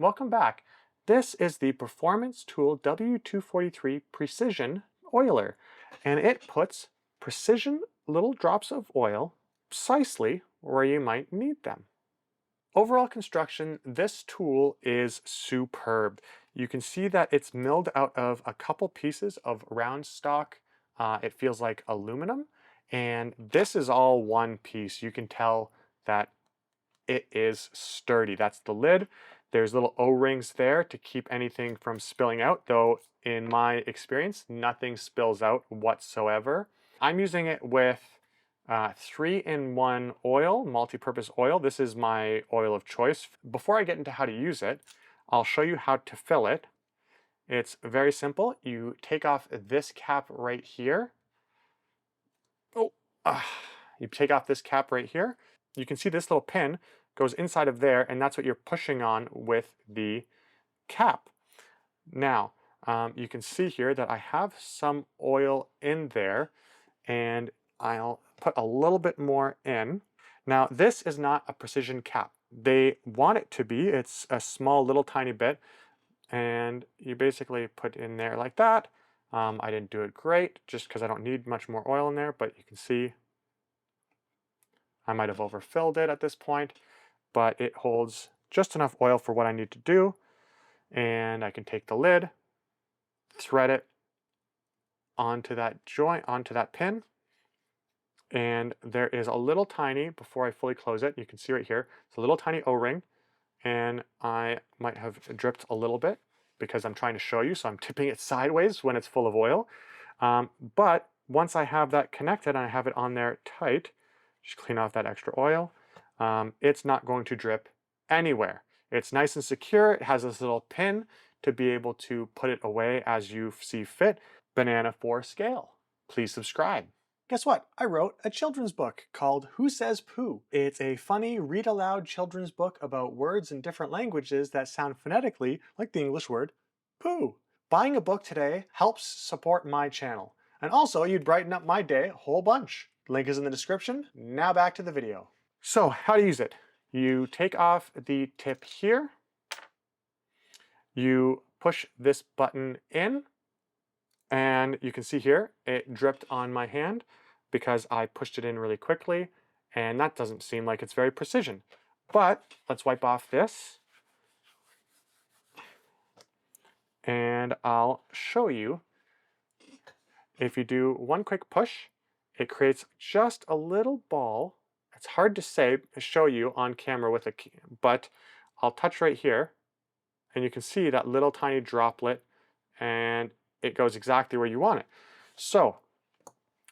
Welcome back. This is the Performance Tool W243 Precision Oiler, and it puts precision little drops of oil precisely where you might need them. Overall construction, this tool is superb. You can see that it's milled out of a couple pieces of round stock. It feels like aluminum, and this is all one piece. You can tell that it is sturdy. That's the lid. There's little O-rings there to keep anything from spilling out, though in my experience, nothing spills out whatsoever. I'm using it with 3-in-1 oil, multi-purpose oil. This is my oil of choice. Before I get into how to use it, I'll show you how to fill it. It's very simple. You take off this cap right here. Oh, you take off this cap right here. You can see this little pin goes inside of there, and that's what you're pushing on with the cap. Now, you can see here that I have some oil in there, and I'll put a little bit more in. Now, this is not a precision cap. They want it to be. It's a small little tiny bit, and you basically put in there like that. I didn't do it great just because I don't need much more oil in there, but you can see I might have overfilled it at this point, but it holds just enough oil for what I need to do. And I can take the lid, thread it onto that joint, onto that pin. And there is a little tiny, before I fully close it, you can see right here, it's a little tiny O-ring, and I might have dripped a little bit because I'm trying to show you, so I'm tipping it sideways when it's full of oil. But once I have that connected and I have it on there tight, just clean off that extra oil. It's not going to drip anywhere. It's nice and secure. It has this little pin to be able to put it away as you see fit. Banana for scale. Please subscribe. Guess what? I wrote a children's book called Who Says Pooh? It's a funny read-aloud children's book about words in different languages that sound phonetically like the English word poo. Buying a book today helps support my channel. And also, you'd brighten up my day a whole bunch. Link is in the description. Now back to the video. So, how to use it. You take off the tip here. You push this button in, and you can see here, it dripped on my hand because I pushed it in really quickly, and that doesn't seem like it's very precision. But let's wipe off this, and I'll show you. If you do one quick push, it creates just a little ball. It's hard to show you on camera with but I'll touch right here, and you can see that little tiny droplet, and it goes exactly where you want it. So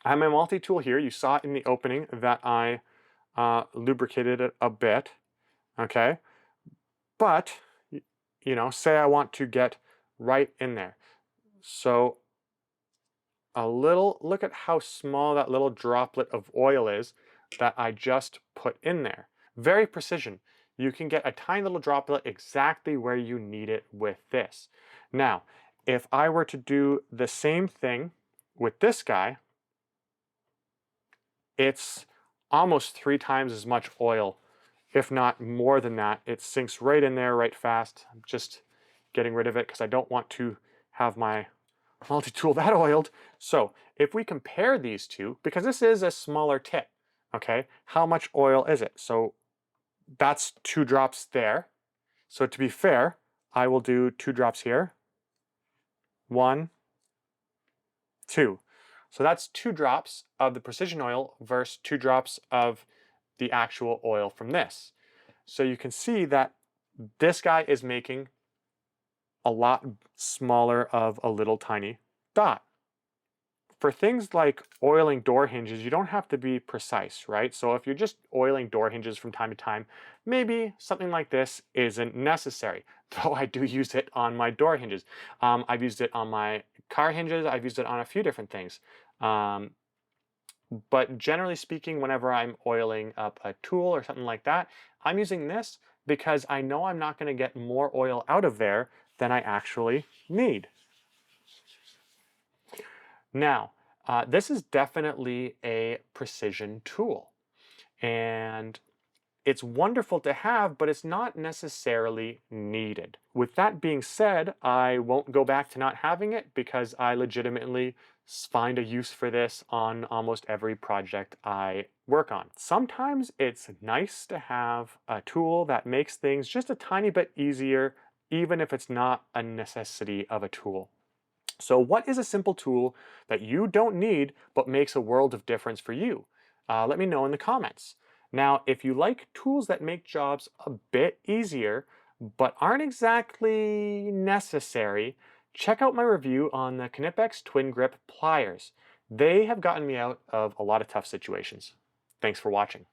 I have my multi-tool here. You saw it in the opening that I lubricated it a bit, okay? But, you know, say I want to get right in there. So look at how small that little droplet of oil is that I just put in there. Very precision. You can get a tiny little droplet exactly where you need it with this. Now, if I were to do the same thing with this guy, it's almost 3 times as much oil, if not more than that. It sinks right in there right fast. I'm just getting rid of it because I don't want to have my multi-tool that oiled. So if we compare these two, because this is a smaller tip, okay, how much oil is it? So that's 2 drops there. So to be fair, I will do 2 drops here. 1, 2. So that's 2 drops of the precision oil versus 2 drops of the actual oil from this. So you can see that this guy is making a lot smaller of a little tiny dot. For things like oiling door hinges, you don't have to be precise, right? So if you're just oiling door hinges from time to time, maybe something like this isn't necessary, though I do use it on my door hinges. I've used it on my car hinges. I've used it on a few different things. But generally speaking, whenever I'm oiling up a tool or something like that, I'm using this because I know I'm not going to get more oil out of there than I actually need. Now, this is definitely a precision tool, and It's wonderful to have, but it's not necessarily needed. With that being said, I won't go back to not having it because I legitimately find a use for this on almost every project I work on. Sometimes it's nice to have a tool that makes things just a tiny bit easier, even if it's not a necessity of a tool. So what is a simple tool that you don't need but makes a world of difference for you? Let me know in the comments. Now, if you like tools that make jobs a bit easier but aren't exactly necessary, check out my review on the Knipex Twin Grip pliers. They have gotten me out of a lot of tough situations. Thanks for watching.